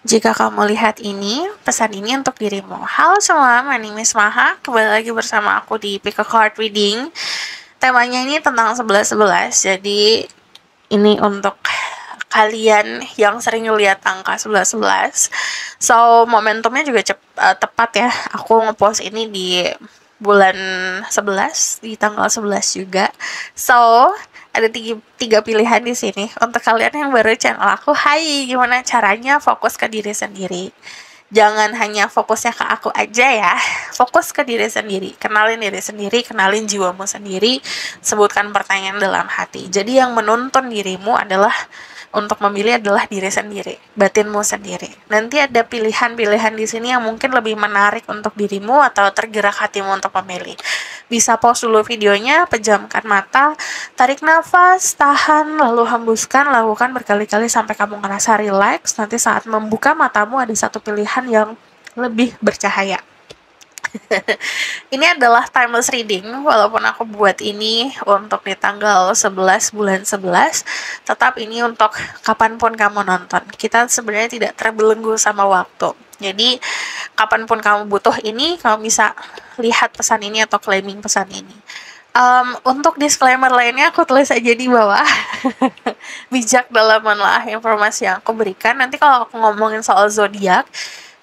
Jika kamu lihat ini, pesan ini untuk dirimu. Halo semua, my name is Maha. Kembali lagi bersama aku di Pick a Card Reading. Temanya ini tentang 11-11. Jadi ini untuk kalian yang sering lihat angka 11-11. So, momentumnya juga tepat ya. Aku ngepost ini di bulan 11, di tanggal 11 juga. So, ada tiga pilihan di sini. Untuk kalian yang baru channel aku, hai, gimana caranya fokus ke diri sendiri? Jangan hanya fokusnya ke aku aja ya, fokus ke diri sendiri, kenalin diri sendiri, kenalin jiwamu sendiri, sebutkan pertanyaan dalam hati. Jadi yang menuntun dirimu adalah untuk memilih adalah diri sendiri, batinmu sendiri. Nanti ada pilihan-pilihan di sini yang mungkin lebih menarik untuk dirimu atau tergerak hatimu untuk memilih. Bisa pause dulu videonya, pejamkan mata, tarik nafas, tahan, lalu hembuskan, lakukan berkali-kali sampai kamu ngerasa relax. Nanti saat membuka matamu ada satu pilihan yang lebih bercahaya. Ini adalah timeless reading, walaupun aku buat ini untuk di tanggal 11 bulan 11, tetap ini untuk kapanpun kamu nonton. Kita sebenarnya tidak terbelenggu sama waktu. Jadi, kapanpun kamu butuh ini, kamu bisa lihat pesan ini atau claiming pesan ini. Untuk disclaimer lainnya aku tulis aja di bawah. Bijak dalam menelaah informasi yang aku berikan. Nanti kalau aku ngomongin soal zodiak,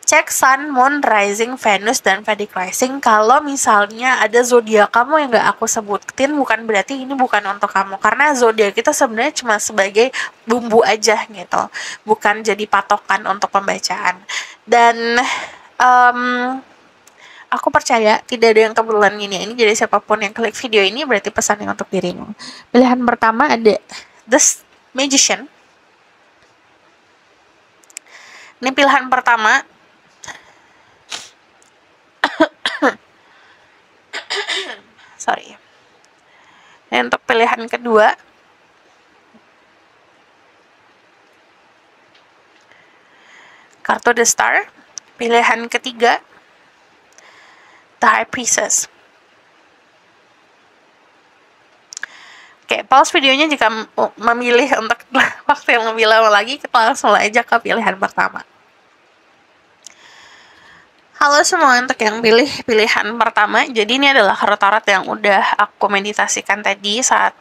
cek Sun, Moon, Rising, Venus, dan Vedic Rising. Kalau misalnya ada zodiak kamu yang gak aku sebutin, bukan berarti ini bukan untuk kamu. Karena zodiak kita sebenarnya cuma sebagai bumbu aja gitu, bukan jadi patokan untuk pembacaan. Dan aku percaya tidak ada yang kebetulan gini. Ini jadi siapapun yang klik video ini berarti pesannya untuk dirimu. Pilihan pertama ada The Magician. Ini pilihan pertama. Sorry. Ini untuk pilihan kedua. Kartu The Star. Pilihan ketiga, The High Priestess. Oke, pause videonya jika memilih untuk waktu yang lebih lama lagi. Kita langsung aja ke pilihan pertama. Halo semua, untuk yang pilih pilihan pertama, jadi ini adalah kartu tarot yang udah aku meditasikan tadi saat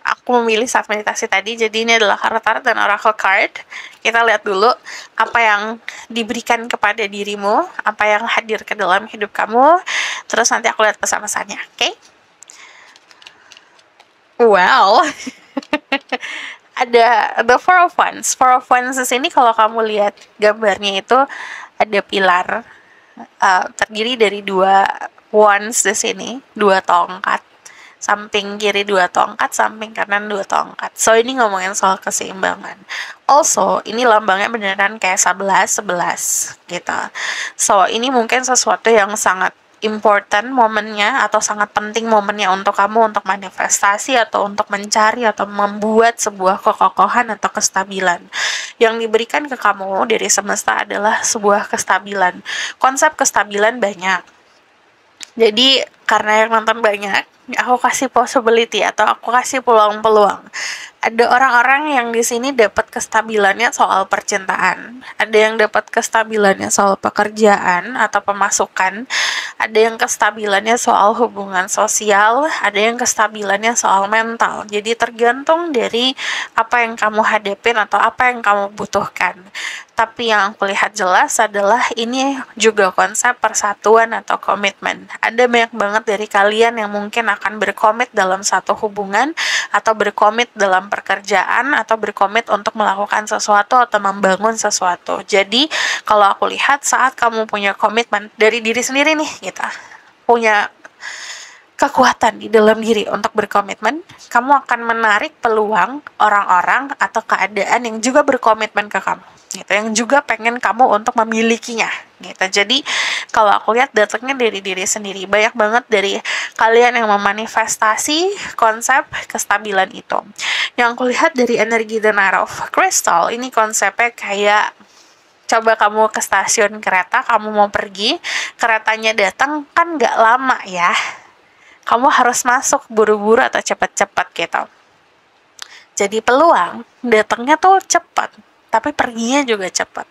aku memilih saat meditasi tadi. Jadi ini adalah kartu tarot dan oracle card. Kita lihat dulu apa yang diberikan kepada dirimu, apa yang hadir ke dalam hidup kamu. Terus nanti aku lihat pesan-pesannya, oke? Wow. Ada the Four of Wands. Four of Wands di sini kalau kamu lihat gambarnya itu ada pilar terdiri dari dua wands di sini, dua tongkat. Samping kiri dua tongkat, samping kanan dua tongkat. So ini ngomongin soal keseimbangan. Also, ini lambangnya beneran kayak 11-11 gitu. So ini mungkin sesuatu yang sangat important momennya atau sangat penting momennya untuk kamu untuk manifestasi atau untuk mencari atau membuat sebuah kekokohan atau kestabilan. Yang diberikan ke kamu dari semesta adalah sebuah kestabilan. Konsep kestabilan banyak. Jadi karena yang nonton banyak, aku kasih possibility atau aku kasih peluang-peluang. Ada orang-orang yang di sini dapat kestabilannya soal percintaan, ada yang dapat kestabilannya soal pekerjaan atau pemasukan, ada yang kestabilannya soal hubungan sosial, ada yang kestabilannya soal mental. Jadi tergantung dari apa yang kamu hadapin atau apa yang kamu butuhkan. Tapi yang aku lihat jelas adalah ini juga konsep persatuan atau komitmen. Ada banyak banget dari kalian yang mungkin akan berkomit dalam satu hubungan atau berkomit dalam pekerjaan atau berkomit untuk melakukan sesuatu atau membangun sesuatu. Jadi kalau aku lihat saat kamu punya komitmen dari diri sendiri nih, gitu, punya kekuatan di dalam diri untuk berkomitmen, kamu akan menarik peluang orang-orang atau keadaan yang juga berkomitmen ke kamu, gitu, yang juga pengen kamu untuk memilikinya, gitu. Jadi kalau aku lihat datangnya dari diri sendiri. Banyak banget dari kalian yang memanifestasi konsep kestabilan itu. Yang aku lihat dari energi The Knight of Crystal, ini konsepnya kayak coba kamu ke stasiun kereta, kamu mau pergi, keretanya datang kan nggak lama ya. Kamu harus masuk buru-buru atau cepat-cepat gitu. Jadi peluang datangnya tuh cepat, tapi perginya juga cepat.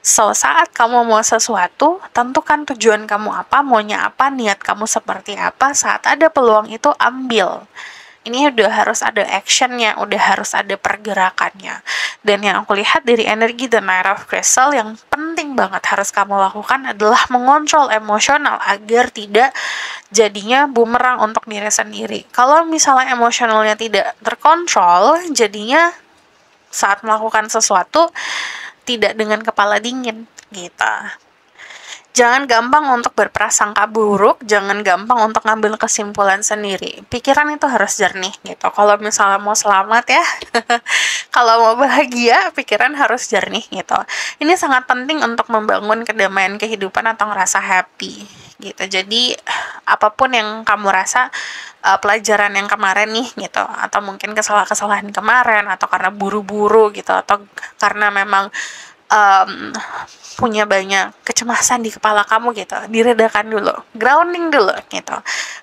So, saat kamu mau sesuatu, tentukan tujuan kamu apa, maunya apa, niat kamu seperti apa. Saat ada peluang itu, ambil. Ini udah harus ada actionnya, udah harus ada pergerakannya. Dan yang aku lihat dari energi The Knight of Crystal, yang penting banget harus kamu lakukan adalah mengontrol emosional agar tidak jadinya bumerang untuk diri sendiri. Kalau misalnya emosionalnya tidak terkontrol, jadinya saat melakukan sesuatu tidak dengan kepala dingin gitu. Jangan gampang untuk berprasangka buruk, jangan gampang untuk ngambil kesimpulan sendiri. Pikiran itu harus jernih gitu. Kalau misalnya mau selamat ya, kalau mau bahagia, pikiran harus jernih gitu. Ini sangat penting untuk membangun kedamaian kehidupan atau ngerasa happy gitu. Jadi apapun yang kamu rasa, pelajaran yang kemarin nih gitu, atau mungkin kesalahan-kesalahan kemarin, atau karena buru-buru gitu, atau karena memang punya banyak kecemasan di kepala kamu gitu, diredakan dulu, grounding dulu gitu.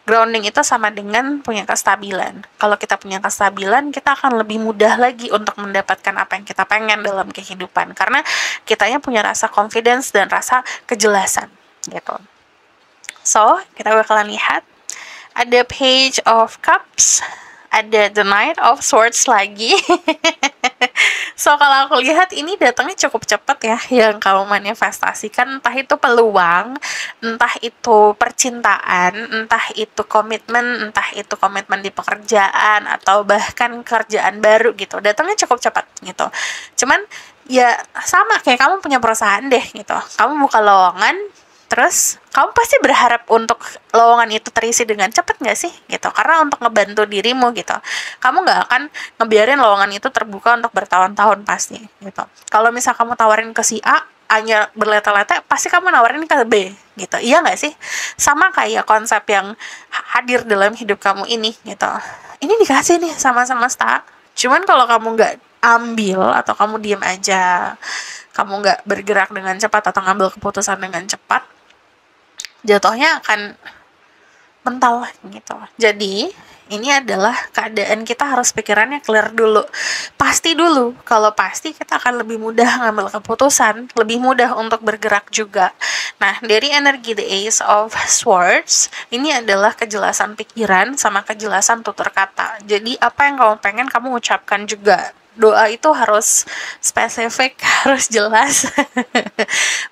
Grounding itu sama dengan punya kestabilan. Kalau kita punya kestabilan, kita akan lebih mudah lagi untuk mendapatkan apa yang kita pengen dalam kehidupan, karena kitanya punya rasa confidence dan rasa kejelasan gitu. So, kita bakalan lihat ada Page of Cups, ada The Knight of Swords lagi. So, kalau aku lihat ini datangnya cukup cepat ya, yang kamu manifestasikan, entah itu peluang, entah itu percintaan, entah itu komitmen di pekerjaan, atau bahkan kerjaan baru gitu. Datangnya cukup cepat gitu. Cuman ya sama kayak kamu punya perusahaan deh gitu. Kamu buka lowongan, terus kamu pasti berharap untuk lowongan itu terisi dengan cepat nggak sih gitu, karena untuk ngebantu dirimu gitu. Kamu nggak akan ngebiarin lowongan itu terbuka untuk bertahun-tahun pasti gitu. Kalau misal kamu tawarin ke si A, A-nya berlete-lete, pasti kamu nawarin ke B gitu, iya nggak sih? Sama kayak konsep yang hadir dalam hidup kamu ini gitu. Ini dikasih nih sama semesta, cuman kalau kamu nggak ambil atau kamu diem aja, kamu nggak bergerak dengan cepat atau ngambil keputusan dengan cepat, jatuhnya akan mental gitu. Jadi ini adalah keadaan kita harus pikirannya clear dulu, pasti dulu. Kalau pasti, kita akan lebih mudah ngambil keputusan, lebih mudah untuk bergerak juga. Nah, dari energi The Ace of Swords, ini adalah kejelasan pikiran sama kejelasan tutur kata. Jadi apa yang kamu pengen, kamu ucapkan juga. Doa itu harus spesifik, harus jelas,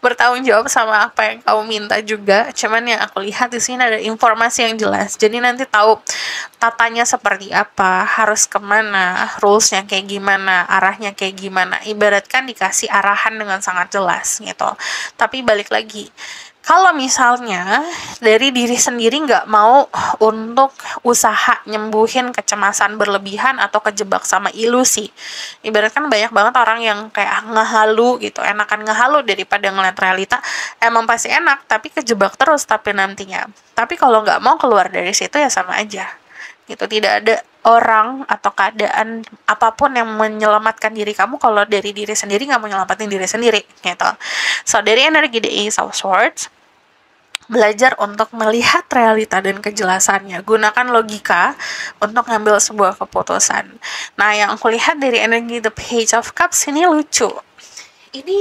bertanggung jawab sama apa yang kamu minta juga. Cuman yang aku lihat di sini ada informasi yang jelas, jadi nanti tahu tatanya seperti apa, harus kemana, rulesnya kayak gimana, arahnya kayak gimana. Ibaratkan dikasih arahan dengan sangat jelas gitu. Tapi balik lagi, kalau misalnya dari diri sendiri nggak mau untuk usaha nyembuhin kecemasan berlebihan atau kejebak sama ilusi, ibaratkan banyak banget orang yang kayak ngehalu gitu, enakan ngehalu daripada ngeliat realita. Emang pasti enak, tapi kejebak terus tapi nantinya. Tapi kalau nggak mau keluar dari situ ya sama aja gitu. Tidak ada orang atau keadaan apapun yang menyelamatkan diri kamu kalau dari diri sendiri nggak mau nyelamatin diri sendiri gitu. So, dari energi The Ace of Swords, belajar untuk melihat realita dan kejelasannya. Gunakan logika untuk ngambil sebuah keputusan. Nah, yang aku lihat dari energi The Page of Cups ini lucu. Ini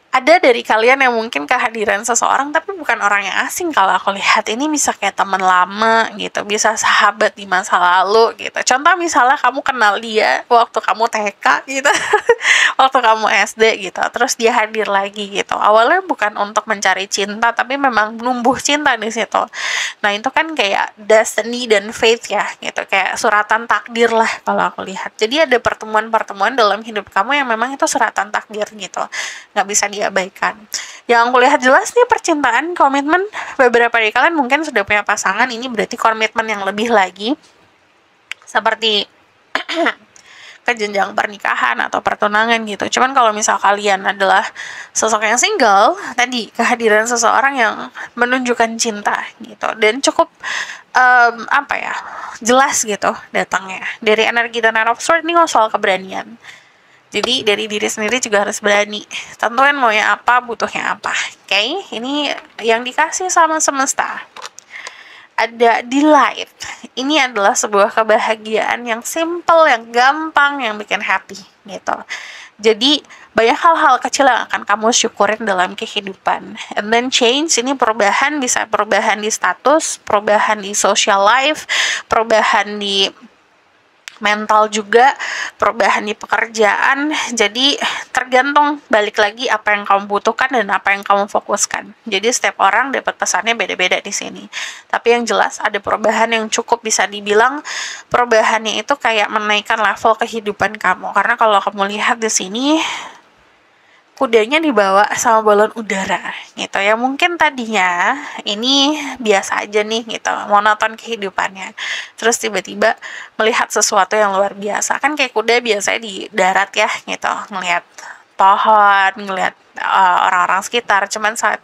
ada dari kalian yang mungkin kehadiran seseorang tapi bukan orang yang asing. Kalau aku lihat ini bisa kayak teman lama gitu, bisa sahabat di masa lalu gitu. Contoh misalnya kamu kenal dia waktu kamu TK gitu, waktu kamu SD gitu, terus dia hadir lagi gitu. Awalnya bukan untuk mencari cinta, tapi memang numbuh cinta di situ. Nah, itu kan kayak destiny dan fate ya gitu, kayak suratan takdir lah kalau aku lihat. Jadi ada pertemuan-pertemuan dalam hidup kamu yang memang itu suratan takdir gitu, nggak bisa diabaikan. Yang aku lihat jelas nih percintaan, komitmen. Beberapa dari kalian mungkin sudah punya pasangan, ini berarti komitmen yang lebih lagi, seperti ke jenjang pernikahan atau pertunangan gitu. Cuman kalau misal kalian adalah sosok yang single, tadi kehadiran seseorang yang menunjukkan cinta gitu, dan cukup jelas gitu datangnya. Dari energi The Knight of Swords ini soal keberanian. Jadi dari diri sendiri juga harus berani, tentuin maunya apa, butuhnya apa. Oke, ini yang dikasih sama semesta. Ada delight. Ini adalah sebuah kebahagiaan yang simple, yang gampang, yang bikin happy gitu. Jadi banyak hal-hal kecil yang akan kamu syukurin dalam kehidupan. And then change ini perubahan, bisa perubahan di status, perubahan di social life, perubahan di mental juga, perubahan di pekerjaan. Jadi tergantung balik lagi apa yang kamu butuhkan dan apa yang kamu fokuskan. Jadi setiap orang dapat pesannya beda-beda di sini. Tapi yang jelas ada perubahan yang cukup bisa dibilang perubahannya itu kayak menaikkan level kehidupan kamu. Karena kalau kamu lihat di sini kudanya dibawa sama balon udara gitu ya. Mungkin tadinya ini biasa aja nih gitu, monoton kehidupannya, terus tiba-tiba melihat sesuatu yang luar biasa. Kan kayak kuda biasanya di darat ya gitu, ngelihat pohon, ngelihat orang-orang sekitar. Cuman saat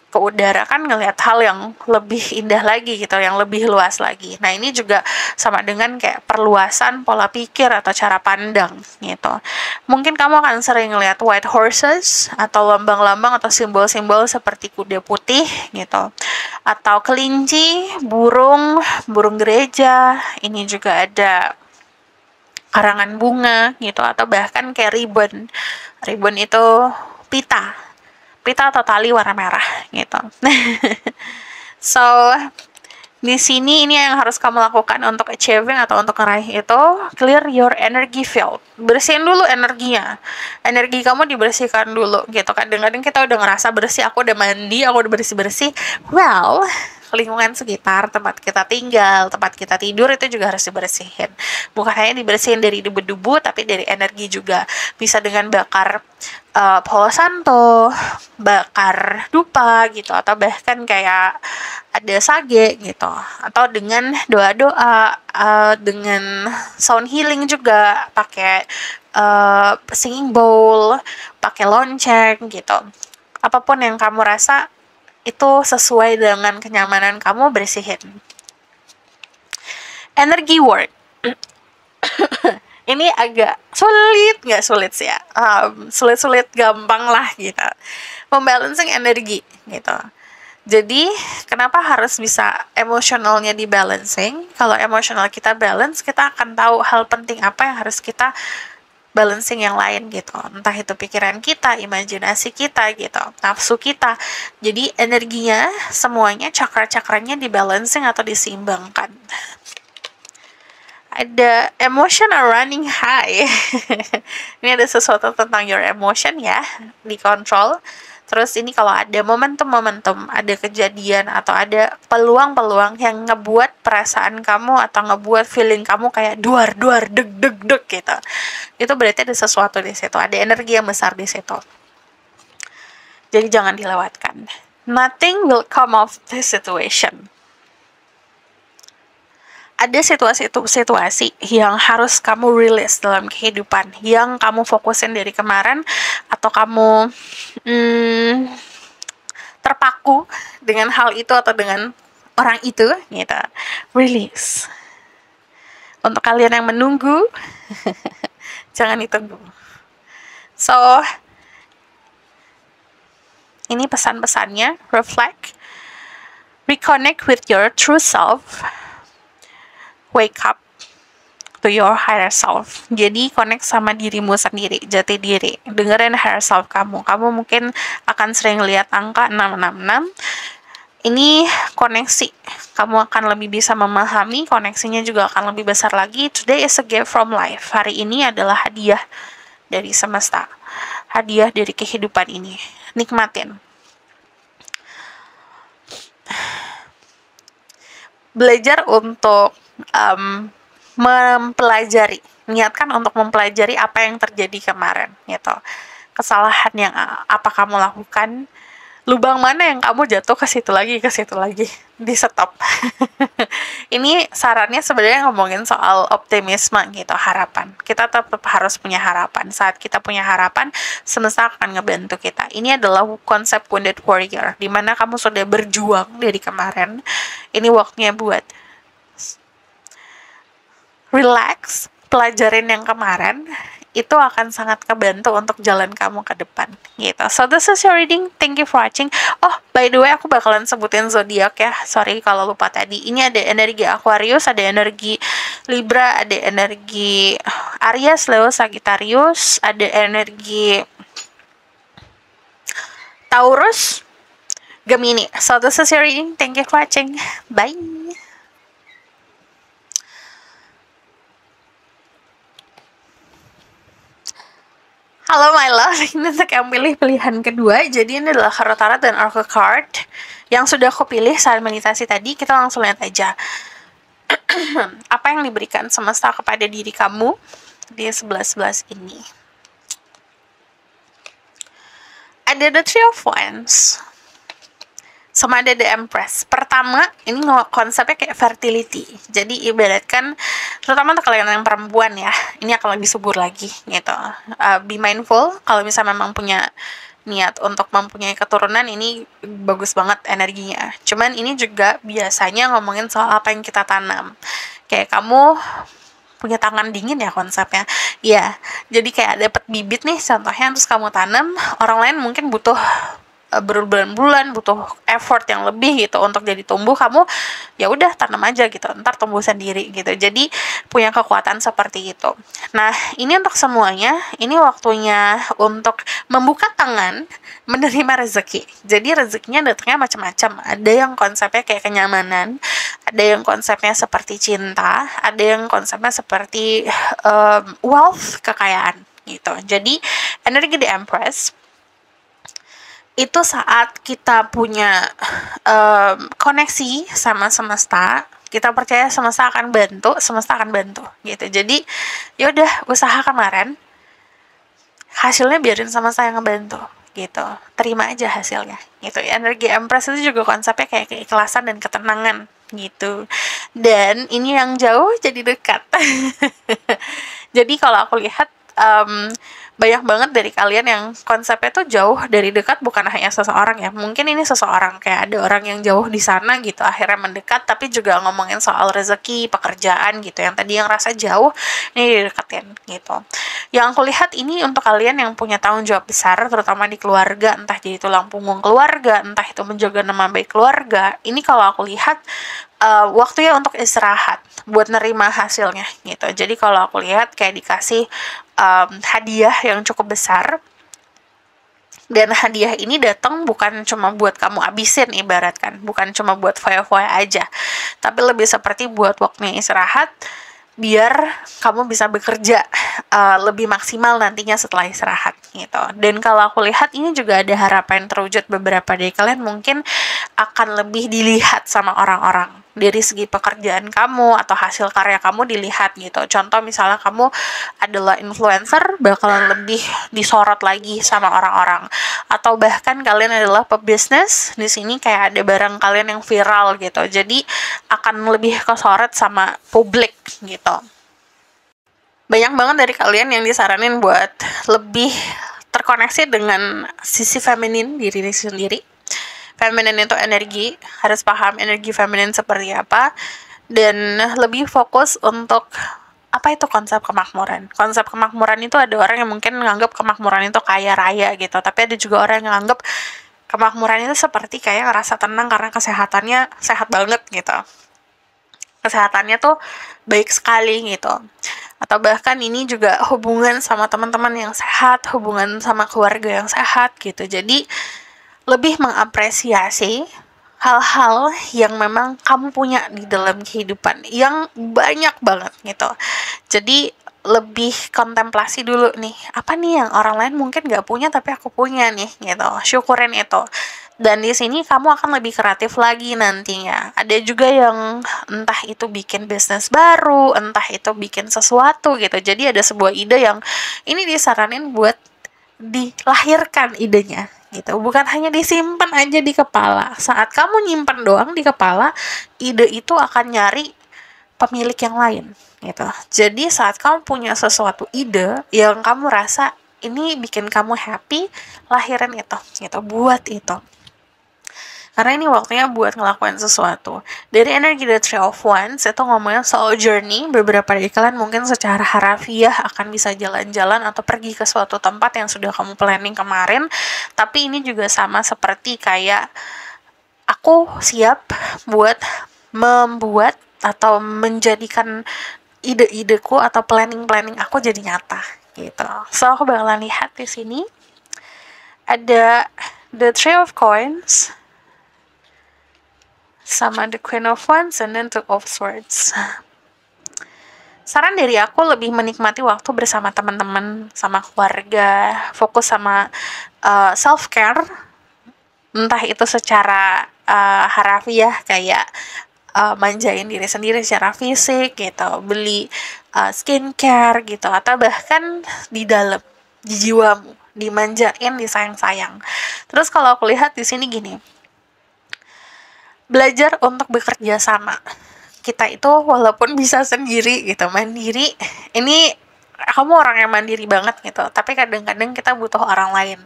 ke udara kan ngelihat hal yang lebih indah lagi gitu, yang lebih luas lagi. Nah ini juga sama dengan kayak perluasan pola pikir atau cara pandang gitu. Mungkin kamu akan sering ngelihat white horses atau lambang-lambang atau simbol-simbol seperti kuda putih gitu, atau kelinci, burung gereja. Ini juga ada karangan bunga gitu, atau bahkan kayak ribbon itu pita atau tali warna merah gitu. So di sini ini yang harus kamu lakukan untuk achieving atau untuk meraih itu, clear your energy field. Bersihin dulu energinya. Energi kamu dibersihkan dulu gitu. Kadang-kadang kita udah ngerasa bersih, aku udah mandi, aku udah bersih-bersih. Well, lingkungan sekitar, tempat kita tinggal, tempat kita tidur itu juga harus dibersihin. Bukan hanya dibersihin dari debu-debu, tapi dari energi juga. Bisa dengan bakar Palo Santo, bakar dupa gitu, atau bahkan kayak ada sage gitu, atau dengan doa-doa, dengan sound healing juga, pakai singing bowl, pakai lonceng gitu. Apapun yang kamu rasa itu sesuai dengan kenyamanan kamu, bersihin. Energy work. Ini agak sulit, nggak sulit sih ya, sulit-sulit gampang lah gitu, membalancing energi gitu. Jadi kenapa harus bisa emosionalnya dibalancing? Kalau emosional kita balance, kita akan tahu hal penting apa yang harus kita balancing yang lain gitu, entah itu pikiran kita, imajinasi kita gitu, nafsu kita. Jadi energinya semuanya, cakra-cakranya dibalancing atau diseimbangkan. Ada emotion are running high. Ini ada sesuatu tentang your emotion ya, dikontrol. Terus ini kalau ada momentum-momentum, ada kejadian atau ada peluang-peluang yang ngebuat perasaan kamu atau ngebuat feeling kamu kayak duar deg gitu. Itu berarti ada sesuatu di situ, ada energi yang besar di situ. Jadi jangan dilewatkan. Nothing will come of this situation. Ada situasi yang harus kamu release dalam kehidupan, yang kamu fokusin dari kemarin, atau kamu terpaku dengan hal itu atau dengan orang itu gitu. Release. Untuk kalian yang menunggu, jangan ditunggu. So, ini pesan-pesannya. Reflect, reconnect with your true self, wake up to your higher self. Jadi connect sama dirimu sendiri, jati diri. Dengerin higher self kamu. Kamu mungkin akan sering lihat angka 666. Ini koneksi. Kamu akan lebih bisa memahami, koneksinya juga akan lebih besar lagi. Today is a gift from life. Hari ini adalah hadiah dari semesta. Hadiah dari kehidupan ini. Nikmatin. Belajar untuk mempelajari, niatkan untuk mempelajari apa yang terjadi kemarin gitu. Kesalahan yang apa kamu lakukan, lubang mana yang kamu jatuh ke situ lagi, di stop. Ini sarannya sebenarnya ngomongin soal optimisme gitu, harapan. Kita tetap harus punya harapan. Saat kita punya harapan, semesta akan ngebantu kita. Ini adalah konsep wounded warrior, dimana kamu sudah berjuang dari kemarin. Ini waktunya buat relax, pelajarin yang kemarin, itu akan sangat kebantu untuk jalan kamu ke depan gitu. So this is your reading, thank you for watching. Oh by the way, aku bakalan sebutin zodiak ya, sorry kalau lupa tadi. Ini ada energi Aquarius, ada energi Libra, ada energi Aries, Leo, Sagittarius, ada energi Taurus, Gemini. So this is your reading, thank you for watching, bye. Halo my love, ini untuk yang pilih pilihan kedua. Jadi ini adalah Tarot Tarot dan Oracle Card yang sudah aku pilih saat meditasi tadi. Kita langsung lihat aja apa yang diberikan semesta kepada diri kamu di 11-11 ini. Ada The Three of Wands sama ada The Empress. Pertama, ini konsepnya kayak fertility. Jadi ibaratkan, terutama untuk kalian yang perempuan ya, ini akan lebih subur lagi gitu. Be mindful, kalau misalnya memang punya niat untuk mempunyai keturunan, ini bagus banget energinya. Cuman ini juga biasanya ngomongin soal apa yang kita tanam. Kayak kamu punya tangan dingin ya konsepnya. Ya, jadi kayak dapet bibit nih contohnya, terus kamu tanam, orang lain mungkin butuh berbulan-bulan, butuh effort yang lebih gitu untuk jadi tumbuh. Kamu ya udah tanam aja gitu, ntar tumbuh sendiri gitu. Jadi punya kekuatan seperti itu. Nah, ini untuk semuanya, ini waktunya untuk membuka tangan menerima rezeki. Jadi rezekinya datangnya macam-macam. Ada yang konsepnya kayak kenyamanan, ada yang konsepnya seperti cinta, ada yang konsepnya seperti wealth, kekayaan gitu. Jadi energi The Empress itu saat kita punya koneksi sama semesta, kita percaya semesta akan bantu gitu. Jadi yaudah, usaha kemarin hasilnya biarin semesta yang ngebantu gitu, terima aja hasilnya gitu. Energi Empress itu juga konsepnya kayak keikhlasan dan ketenangan gitu. Dan ini yang jauh jadi dekat. Jadi kalau aku lihat banyak banget dari kalian yang konsepnya tuh jauh dari dekat, bukan hanya seseorang ya. Mungkin ini seseorang, kayak ada orang yang jauh di sana gitu, akhirnya mendekat, tapi juga ngomongin soal rezeki, pekerjaan gitu. Yang tadi yang rasa jauh, ini dideketin gitu. Yang aku lihat ini untuk kalian yang punya tanggung jawab besar, terutama di keluarga, entah jadi tulang punggung keluarga, entah itu menjaga nama baik keluarga. Ini kalau aku lihat waktunya untuk istirahat, buat nerima hasilnya gitu. Jadi kalau aku lihat kayak dikasih hadiah yang cukup besar, dan hadiah ini datang bukan cuma buat kamu abisin, ibaratkan bukan cuma buat foya-foya aja, tapi lebih seperti buat waktunya istirahat, biar kamu bisa bekerja lebih maksimal nantinya setelah istirahat gitu. Dan kalau aku lihat ini juga ada harapan terwujud. Beberapa dari kalian mungkin akan lebih dilihat sama orang-orang dari segi pekerjaan kamu atau hasil karya kamu dilihat gitu. Contoh misalnya kamu adalah influencer, bakalan lebih disorot lagi sama orang-orang. Atau bahkan kalian adalah pebisnis, di sini kayak ada barang kalian yang viral gitu. Jadi akan lebih kesorot sama publik gitu. Banyak banget dari kalian yang disaranin buat lebih terkoneksi dengan sisi feminin diri sendiri. Feminin itu energi, harus paham energi feminin seperti apa, dan lebih fokus untuk apa itu konsep kemakmuran. Konsep kemakmuran itu ada orang yang mungkin menganggap kemakmuran itu kaya raya gitu, tapi ada juga orang yang menganggap kemakmuran itu seperti kayak ngerasa tenang karena kesehatannya sehat banget gitu. Kesehatannya tuh baik sekali gitu. Atau bahkan ini juga hubungan sama teman-teman yang sehat, hubungan sama keluarga yang sehat gitu. Jadi lebih mengapresiasi hal-hal yang memang kamu punya di dalam kehidupan yang banyak banget gitu. Jadi lebih kontemplasi dulu nih, apa nih yang orang lain mungkin gak punya tapi aku punya nih gitu. Syukurin itu. Dan di sini kamu akan lebih kreatif lagi nantinya. Ada juga yang entah itu bikin bisnis baru, entah itu bikin sesuatu gitu. Jadi ada sebuah ide yang ini disaranin buat dilahirkan idenya gitu, bukan hanya disimpan aja di kepala. Saat kamu nyimpan doang di kepala, ide itu akan nyari pemilik yang lain gitu. Jadi saat kamu punya sesuatu ide yang kamu rasa ini bikin kamu happy, lahirin itu gitu, buat itu. Karena ini waktunya buat ngelakuin sesuatu. Dari energi The Three of Wands itu ngomongnya soal journey. Beberapa dari kalian mungkin secara harafiah akan bisa jalan-jalan atau pergi ke suatu tempat yang sudah kamu planning kemarin. Tapi ini juga sama seperti kayak aku siap buat membuat atau menjadikan ide-ideku atau planning-planning aku jadi nyata gitu. So aku bakalan lihat di sini ada The Three of Coins sama The Queen of Wands and then Two of Swords. Saran dari aku lebih menikmati waktu bersama teman-teman, sama keluarga, fokus sama self-care, entah itu secara harafiah kayak manjain diri sendiri secara fisik gitu, beli skincare gitu, atau bahkan di dalam, di jiwamu, dimanjain, disayang-sayang. Terus kalau aku lihat di sini gini, belajar untuk bekerja sama. Kita itu walaupun bisa sendiri gitu, mandiri, ini kamu orang yang mandiri banget gitu, tapi kadang-kadang kita butuh orang lain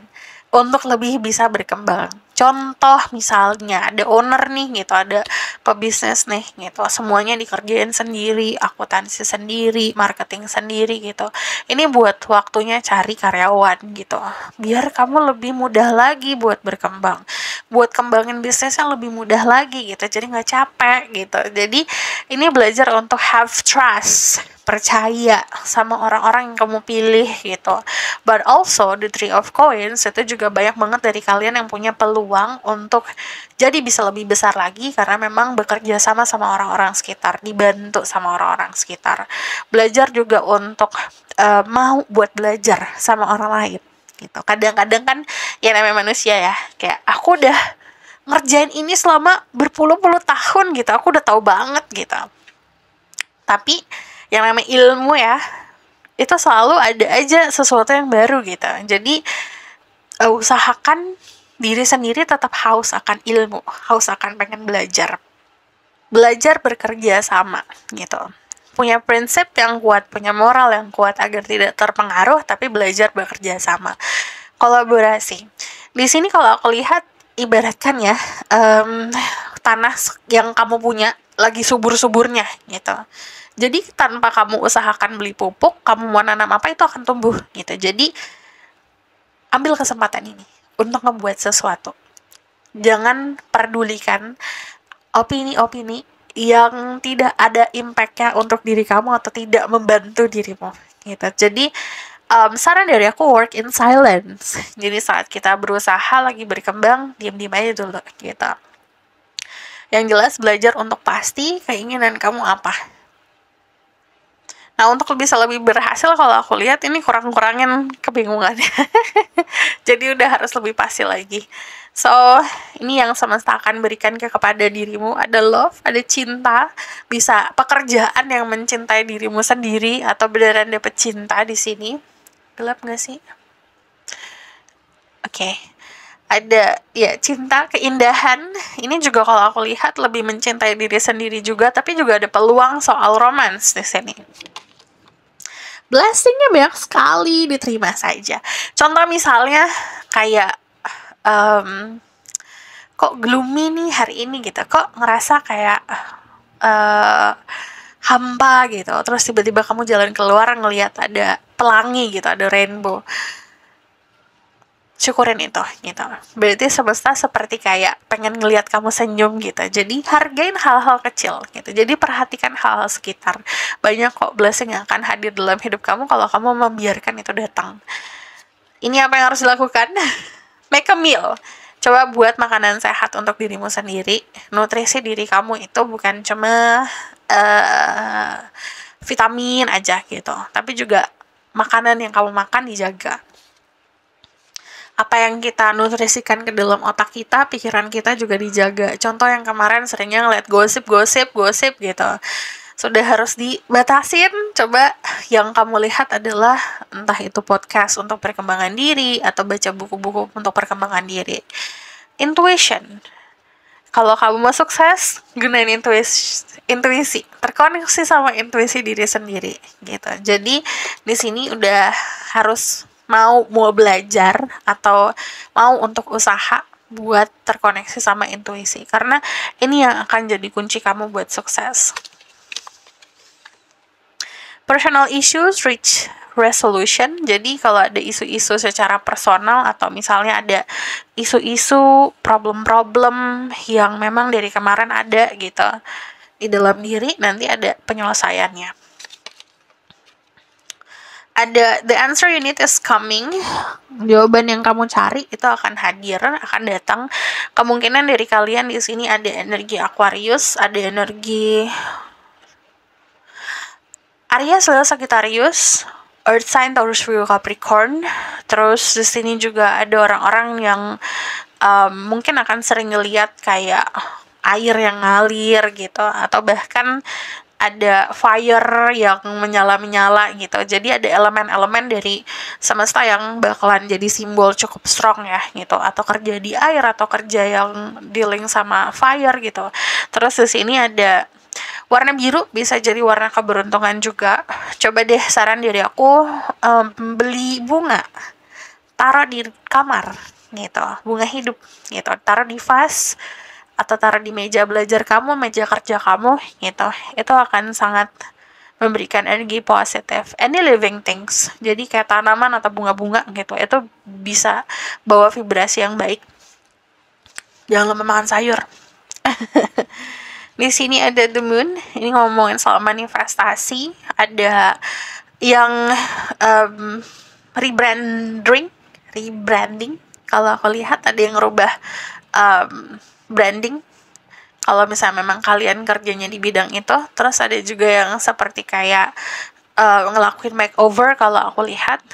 untuk lebih bisa berkembang. Contoh misalnya ada owner nih gitu, ada pebisnis nih gitu, semuanya dikerjain sendiri, akuntansi sendiri, marketing sendiri gitu. Ini buat waktunya cari karyawan gitu, biar kamu lebih mudah lagi buat berkembang, buat kembangin bisnisnya lebih mudah lagi gitu, jadi nggak capek gitu. Jadi ini belajar untuk have trust, percaya sama orang-orang yang kamu pilih gitu. But also the Three of Coins itu juga banyak banget dari kalian yang punya peluang untuk jadi bisa lebih besar lagi karena memang bekerja sama orang-orang sekitar, dibantu sama orang-orang sekitar. Belajar juga untuk mau buat belajar sama orang lain gitu. Kadang-kadang kan ya namanya manusia ya, kayak aku udah ngerjain ini selama berpuluh-puluh tahun gitu, aku udah tahu banget gitu. Tapi yang namanya ilmu ya, itu selalu ada aja sesuatu yang baru gitu. Jadi usahakan diri sendiri tetap haus akan ilmu, haus akan pengen belajar bekerja sama gitu, punya prinsip yang kuat, punya moral yang kuat agar tidak terpengaruh, tapi belajar bekerja sama, kolaborasi. Di sini kalau aku lihat ibaratkan ya, tanah yang kamu punya lagi subur-suburnya gitu. Jadi tanpa kamu usahakan beli pupuk, kamu mau nanam apa itu akan tumbuh gitu. Jadi ambil kesempatan ini untuk membuat sesuatu. Jangan pedulikan opini-opini yang tidak ada impact-nya untuk diri kamu atau tidak membantu dirimu gitu. Jadi saran dari aku, work in silence. Jadi saat kita berusaha lagi berkembang, diam-diam aja dulu gitu. Yang jelas belajar untuk pasti keinginan kamu apa. Nah, untuk bisa lebih berhasil, kalau aku lihat ini kurang-kurangin kebingungannya. Jadi udah harus lebih pasti lagi. So, ini yang semesta akan berikan kepada dirimu. Ada love, ada cinta, bisa pekerjaan yang mencintai dirimu sendiri, atau beneran dapet cinta di sini. Gelap gak sih? Oke. Ada ya cinta, keindahan. Ini juga kalau aku lihat lebih mencintai diri sendiri juga, tapi juga ada peluang soal romance di sini. Blessingnya banyak sekali, diterima saja. Contoh misalnya kayak kok gloomy nih hari ini gitu, kok ngerasa kayak hampa gitu, terus tiba-tiba kamu jalan keluar ngelihat ada pelangi gitu, ada rainbow, syukurin itu gitu. Berarti semesta seperti kayak pengen ngelihat kamu senyum gitu. Jadi hargain hal-hal kecil gitu. Jadi perhatikan hal-hal sekitar. Banyak kok blessing yang akan hadir dalam hidup kamu kalau kamu membiarkan itu datang. Ini apa yang harus dilakukan? Make a meal. Coba buat makanan sehat untuk dirimu sendiri. Nutrisi diri kamu itu bukan cuma vitamin aja gitu, tapi juga makanan yang kamu makan dijaga. Apa yang kita nutrisikan ke dalam otak kita, pikiran kita juga dijaga. Contoh yang kemarin seringnya ngeliat gosip gitu. Sudah harus dibatasin. Coba yang kamu lihat adalah entah itu podcast untuk perkembangan diri atau baca buku-buku untuk perkembangan diri. Intuition. Kalau kamu mau sukses, gunain intuisi. Terkoneksi sama intuisi diri sendiri gitu. Jadi di sini udah harus mau belajar atau mau untuk usaha, buat terkoneksi sama intuisi, karena ini yang akan jadi kunci kamu buat sukses. Personal issues reach resolution. Jadi kalau ada isu-isu secara personal atau misalnya ada isu-isu problem-problem yang memang dari kemarin ada gitu di dalam diri, nanti ada penyelesaiannya. Ada the answer you need is coming. Jawaban yang kamu cari itu akan hadir, akan datang. Kemungkinan dari kalian di sini ada energi Aquarius, ada energi Aries, Leo, Sagittarius, Earth sign Taurus, Virgo, Capricorn. Terus di sini juga ada orang-orang yang mungkin akan sering ngeliat kayak air yang ngalir gitu, atau bahkan ada fire yang menyala-menyala gitu. Jadi ada elemen-elemen dari semesta yang bakalan jadi simbol cukup strong ya gitu, atau kerja di air atau kerja yang dealing sama fire gitu. Terus di sini ada warna biru, bisa jadi warna keberuntungan juga. Coba deh saran dari aku, beli bunga, taruh di kamar gitu, bunga hidup gitu, taruh di vas atau taruh di meja belajar kamu, meja kerja kamu gitu. Itu akan sangat memberikan energi positif. Any living things, jadi kayak tanaman atau bunga-bunga gitu, itu bisa bawa vibrasi yang baik. Jangan lupa makan sayur. Di sini ada the moon, ini ngomongin soal manifestasi. Ada yang rebranding. Kalau aku lihat ada yang ngerubah branding. Kalau misalnya memang kalian kerjanya di bidang itu, terus ada juga yang seperti kayak ngelakuin makeover. Kalau aku lihat,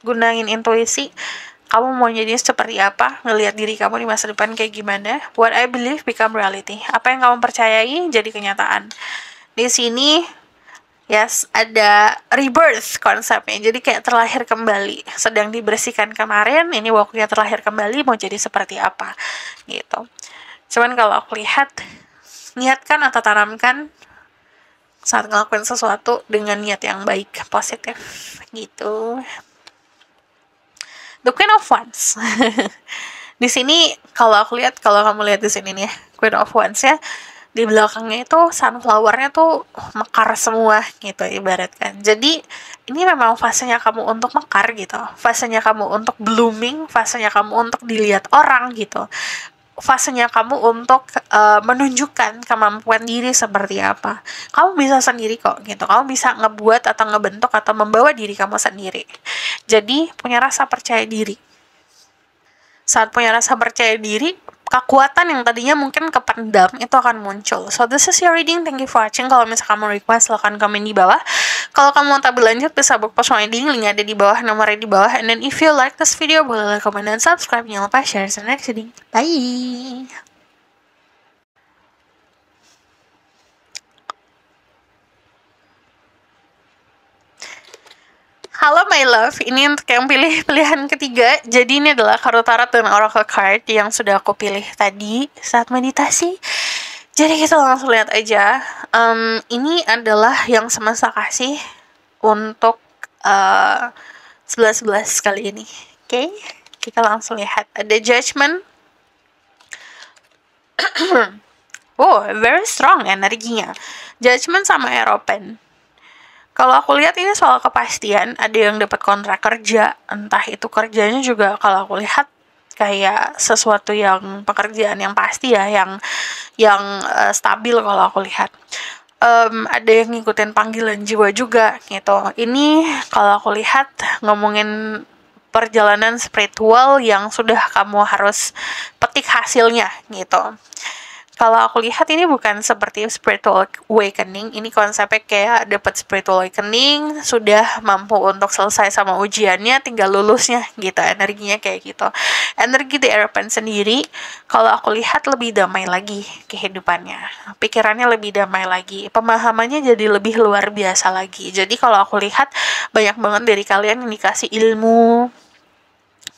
gunain intuisi. Kamu mau jadi seperti apa, ngelihat diri kamu di masa depan kayak gimana. What I believe become reality. Apa yang kamu percayai jadi kenyataan. Di sini yes, ada rebirth konsepnya. Jadi kayak terlahir kembali. Sedang dibersihkan kemarin, ini waktunya terlahir kembali, mau jadi seperti apa gitu. Cuman kalau aku lihat, niatkan atau tanamkan saat ngelakuin sesuatu dengan niat yang baik, positif gitu. The Queen of Wands. Di sini kalau aku lihat, kalau kamu lihat di sini nih, Queen of Wands ya, di belakangnya itu sunflower-nya tuh mekar semua gitu ibaratkan. Jadi ini memang fasenya kamu untuk mekar gitu, fasenya kamu untuk blooming, fasenya kamu untuk dilihat orang gitu, fasenya kamu untuk menunjukkan kemampuan diri seperti apa. Kamu bisa sendiri kok gitu, kamu bisa ngebuat atau ngebentuk atau membawa diri kamu sendiri. Jadi punya rasa percaya diri. Saat punya rasa percaya diri, kekuatan yang tadinya mungkin kependam itu akan muncul. So this is your reading, thank you for watching. Kalau misalkan kamu request, silahkan komen di bawah. Kalau kamu mau tahu lanjut, bisa book post reading, link ada di bawah, nomornya di bawah. And then if you like this video, boleh like, comment, dan subscribe. Jangan lupa share the next reading. Bye! Halo my love, ini untuk yang pilih pilihan ketiga. Jadi ini adalah kartu tarot dan oracle card yang sudah aku pilih tadi saat meditasi. Jadi kita langsung lihat aja. Ini adalah yang semesta kasih untuk 11-11 kali ini. Oke, kita langsung lihat. Ada Judgment. Oh, very strong energinya. Judgment sama Hierophant. Kalau aku lihat ini soal kepastian, ada yang dapat kontrak kerja, entah itu kerjanya juga kalau aku lihat kayak sesuatu yang pekerjaan yang pasti ya, yang stabil kalau aku lihat. Ada yang ngikutin panggilan jiwa juga gitu. Ini kalau aku lihat ngomongin perjalanan spiritual yang sudah kamu harus petik hasilnya gitu. Kalau aku lihat ini bukan seperti spiritual awakening, ini konsepnya kayak dapat spiritual awakening, sudah mampu untuk selesai sama ujiannya, tinggal lulusnya gitu, energinya kayak gitu. Energi di Hierophant sendiri, kalau aku lihat lebih damai lagi kehidupannya, pikirannya lebih damai lagi, pemahamannya jadi lebih luar biasa lagi. Jadi kalau aku lihat banyak banget dari kalian yang dikasih ilmu,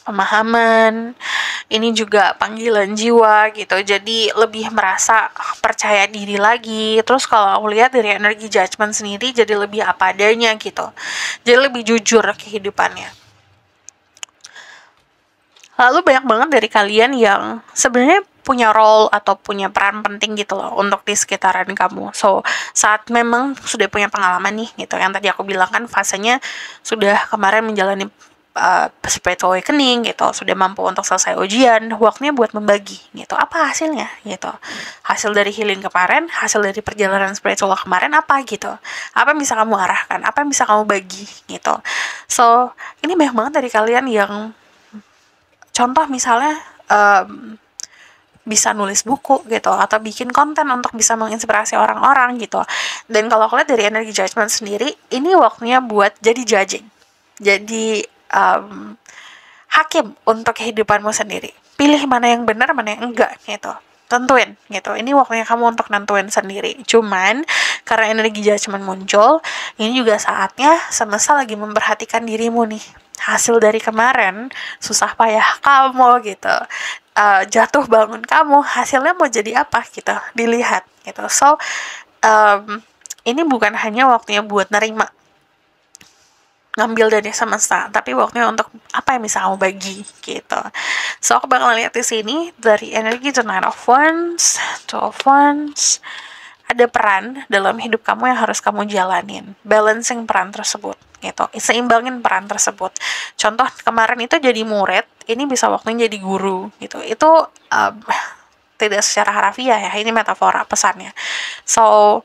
pemahaman, ini juga panggilan jiwa gitu, jadi lebih merasa percaya diri lagi. Terus kalau aku lihat dari energi Judgment sendiri, jadi lebih apa adanya gitu, jadi lebih jujur kehidupannya. Lalu banyak banget dari kalian yang sebenarnya punya role atau punya peran penting gitu loh untuk di sekitaran kamu. So, saat memang sudah punya pengalaman nih gitu, yang tadi aku bilang kan fasenya sudah kemarin menjalani spiritual awakening gitu, sudah mampu untuk selesai ujian, waktunya buat membagi gitu. Apa hasilnya gitu? Hasil dari healing kemarin, hasil dari perjalanan spiritual kemarin apa gitu? Apa yang bisa kamu arahkan? Apa yang bisa kamu bagi gitu? So, ini banyak banget dari kalian yang contoh misalnya bisa nulis buku gitu atau bikin konten untuk bisa menginspirasi orang-orang gitu. Dan kalau aku lihat dari energi judgment sendiri, ini waktunya buat jadi judging, jadi hakim untuk kehidupanmu sendiri. Pilih mana yang benar, mana yang enggak gitu. Tentuin gitu. Ini waktunya kamu untuk nentuin sendiri. Cuman karena energi judgment muncul, ini juga saatnya semesta lagi memperhatikan dirimu nih. Hasil dari kemarin susah payah kamu gitu, jatuh bangun kamu, hasilnya mau jadi apa gitu, dilihat gitu. So ini bukan hanya waktunya buat nerima, ngambil dari semesta, tapi waktunya untuk apa yang bisa kamu bagi gitu. So aku bakal lihat di sini dari energi The Nine of Wands, Two of Wands, ada peran dalam hidup kamu yang harus kamu jalanin, balancing peran tersebut gitu, seimbangin peran tersebut. Contoh kemarin itu jadi murid, ini bisa waktunya jadi guru gitu. Itu tidak secara harafiah ya, ini metafora pesannya. So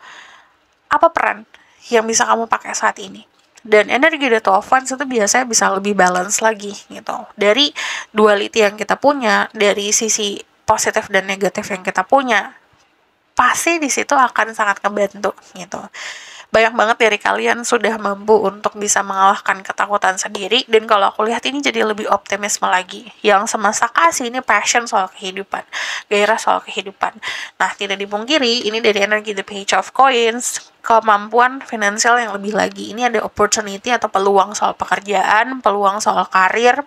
apa peran yang bisa kamu pakai saat ini? Dan energi The Two of Wands itu biasanya bisa lebih balance lagi gitu. Dari duality yang kita punya, dari sisi positif dan negatif yang kita punya, pasti di situ akan sangat ngebantu gitu. Banyak banget dari kalian sudah mampu untuk bisa mengalahkan ketakutan sendiri, dan kalau aku lihat ini jadi lebih optimisme lagi. Yang semesta kasih ini passion soal kehidupan, gairah soal kehidupan. Nah, tidak dipungkiri ini dari energi The Page of Coins, kemampuan finansial yang lebih lagi. Ini ada opportunity atau peluang soal pekerjaan, peluang soal karir,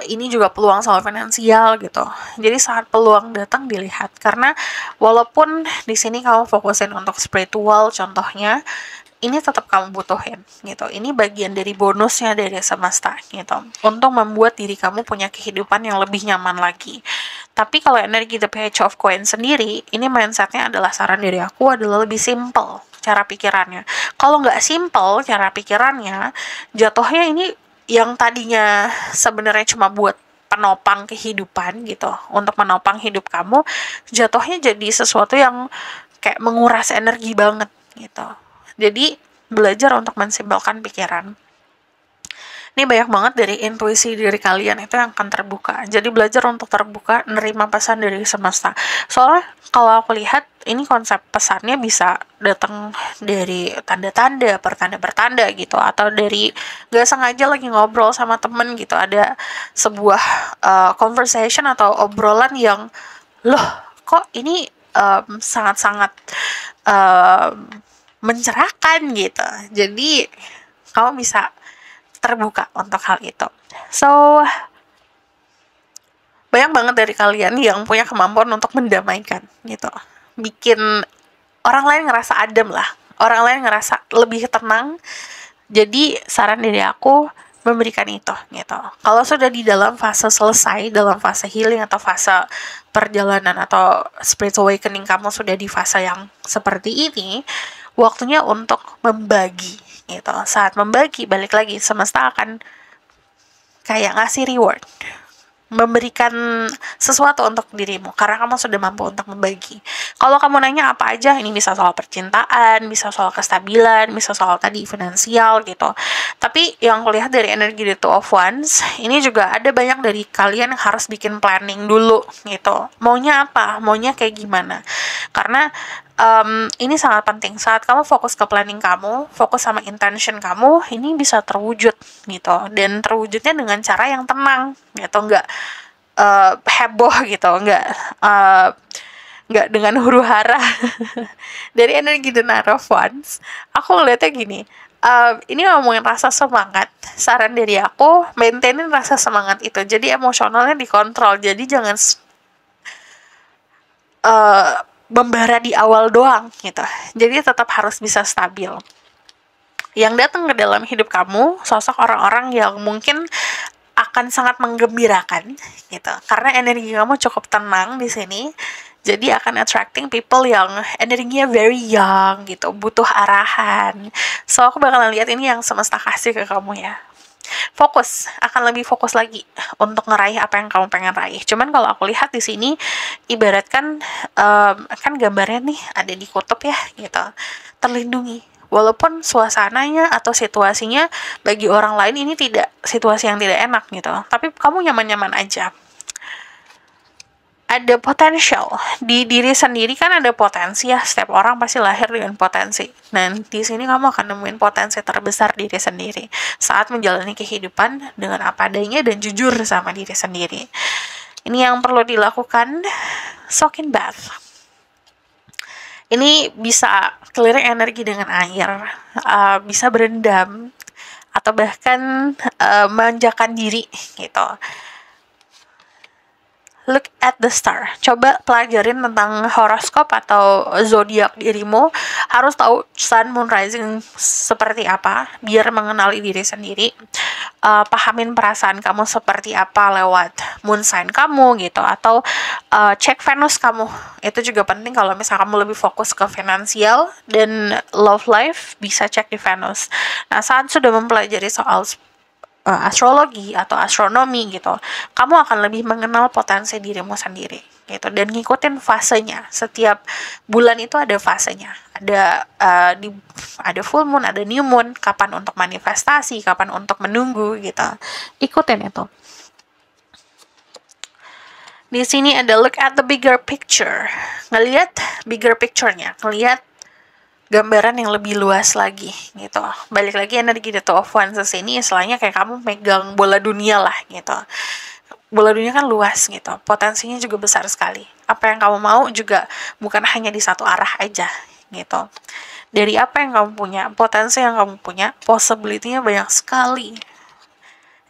ini juga peluang soal finansial gitu. Jadi saat peluang datang dilihat, karena walaupun di sini kamu fokusin untuk spiritual contohnya, ini tetap kamu butuhin gitu. Ini bagian dari bonusnya dari semesta gitu, untuk membuat diri kamu punya kehidupan yang lebih nyaman lagi. Tapi kalau energi The Page of Coins sendiri, ini mindsetnya adalah, saran dari aku adalah lebih simple cara pikirannya. Kalau nggak simple cara pikirannya, jatuhnya ini yang tadinya sebenarnya cuma buat penopang kehidupan gitu, untuk menopang hidup kamu, jatuhnya jadi sesuatu yang kayak menguras energi banget gitu. Jadi belajar untuk mensimpelkan pikiran. Ini banyak banget dari intuisi diri kalian itu yang akan terbuka. Jadi belajar untuk terbuka, nerima pesan dari semesta. Soalnya kalau aku lihat ini konsep pesannya bisa datang dari tanda-tanda, pertanda-pertanda gitu, atau dari gak sengaja lagi ngobrol sama temen gitu, ada sebuah conversation atau obrolan yang, loh kok ini sangat-sangat mencerahkan gitu. Jadi kamu bisa terbuka untuk hal itu. So, banyak banget dari kalian yang punya kemampuan untuk mendamaikan gitu. Bikin orang lain ngerasa adem lah. Orang lain ngerasa lebih tenang. Jadi, saran dari aku memberikan itu gitu. Kalau sudah di dalam fase selesai, dalam fase healing atau fase perjalanan atau spiritual awakening kamu sudah di fase yang seperti ini, waktunya untuk membagi gitu. Saat membagi, balik lagi, semesta akan kayak ngasih reward, memberikan sesuatu untuk dirimu karena kamu sudah mampu untuk membagi. Kalau kamu nanya apa aja, ini bisa soal percintaan, bisa soal kestabilan, bisa soal tadi finansial gitu. Tapi yang aku lihat dari energi The Two of Wands, ini juga ada banyak dari kalian yang harus bikin planning dulu gitu. Maunya apa? Maunya kayak gimana? Karena ini sangat penting. Saat kamu fokus ke planning kamu, fokus sama intention kamu, ini bisa terwujud gitu. Dan terwujudnya dengan cara yang tenang gitu, nggak heboh gitu, nggak dengan huru hara. Dari energi The Nine of Wands, aku ngeliatnya gini, ini ngomongin rasa semangat. Saran dari aku, maintainin rasa semangat itu. Jadi emosionalnya dikontrol. Jadi jangan membara di awal doang gitu. Jadi tetap harus bisa stabil. Yang datang ke dalam hidup kamu, sosok orang-orang yang mungkin akan sangat menggembirakan gitu. Karena energi kamu cukup tenang di sini. Jadi akan attracting people yang energinya very young gitu, butuh arahan. So aku bakalan lihat ini yang semesta kasih ke kamu ya. Fokus, akan lebih fokus lagi untuk ngeraih apa yang kamu pengen raih. Cuman kalau aku lihat di sini, ibaratkan kan gambarnya nih ada di kutub ya gitu, terlindungi. Walaupun suasananya atau situasinya bagi orang lain ini tidak situasi yang tidak enak gitu, tapi kamu nyaman-nyaman aja. Ada potensial di diri sendiri, kan ada potensi ya, setiap orang pasti lahir dengan potensi. Dan di sini kamu akan nemuin potensi terbesar diri sendiri saat menjalani kehidupan dengan apa adanya dan jujur sama diri sendiri. Ini yang perlu dilakukan, soaking bath. Ini bisa clearing energi dengan air, bisa berendam, atau bahkan manjakan diri gitu. Look at the star. Coba pelajarin tentang horoskop atau zodiak dirimu. Harus tahu sun, moon, rising seperti apa, biar mengenali diri sendiri. Pahamin perasaan kamu seperti apa lewat moon sign kamu gitu, atau cek Venus kamu. Itu juga penting kalau misalnya kamu lebih fokus ke finansial dan love life, bisa cek di Venus. Nah, saat sudah mempelajari soal astrologi atau astronomi gitu, kamu akan lebih mengenal potensi dirimu sendiri gitu, dan ngikutin fasenya. Setiap bulan itu ada fasenya, ada full moon, ada new moon, kapan untuk manifestasi, kapan untuk menunggu gitu, ikutin itu. Di sini ada look at the bigger picture, ngelihat bigger picture-nya, ngelihat gambaran yang lebih luas lagi gitu. Balik lagi energi The Two of Wands ini istilahnya kayak kamu megang bola dunia lah gitu. Bola dunia kan luas gitu, potensinya juga besar sekali. Apa yang kamu mau juga bukan hanya di satu arah aja gitu. Dari apa yang kamu punya, potensi yang kamu punya, possibility-nya banyak sekali.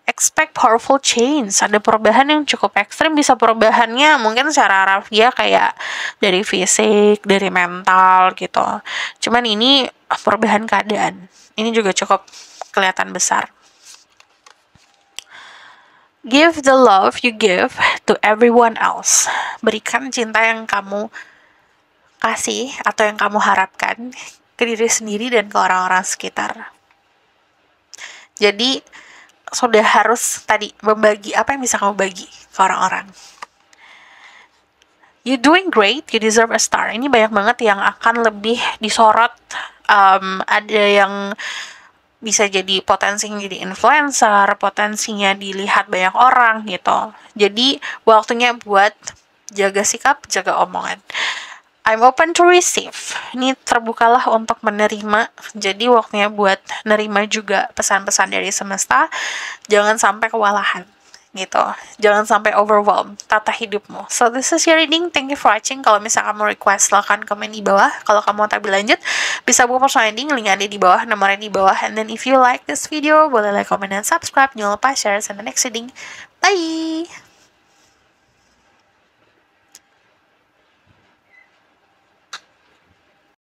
Expect powerful change. Ada perubahan yang cukup ekstrim, bisa perubahannya mungkin secara harfiah kayak dari fisik, dari mental gitu. Cuman ini perubahan keadaan. Ini juga cukup kelihatan besar. Give the love you give to everyone else. Berikan cinta yang kamu kasih atau yang kamu harapkan ke diri sendiri dan ke orang-orang sekitar. Jadi sudah harus tadi membagi apa yang bisa kamu bagi ke orang-orang. You doing great, you deserve a star. Ini banyak banget yang akan lebih disorot. Ada yang bisa jadi potensinya jadi influencer, potensinya dilihat banyak orang gitu. Jadi waktunya buat jaga sikap, jaga omongan. I'm open to receive. Ini terbukalah untuk menerima. Jadi waktunya buat nerima juga pesan-pesan dari semesta. Jangan sampai kewalahan gitu. Jangan sampai overwhelmed. Tata hidupmu. So this is your reading. Thank you for watching. Kalau misalnya kamu request, silahkan komen di bawah. Kalau kamu mau tahu lanjut, bisa buka personal reading. Link ada di bawah, nomornya di bawah. And then if you like this video, boleh like, comment, dan subscribe. Jangan lupa share. See you in the next reading. Bye!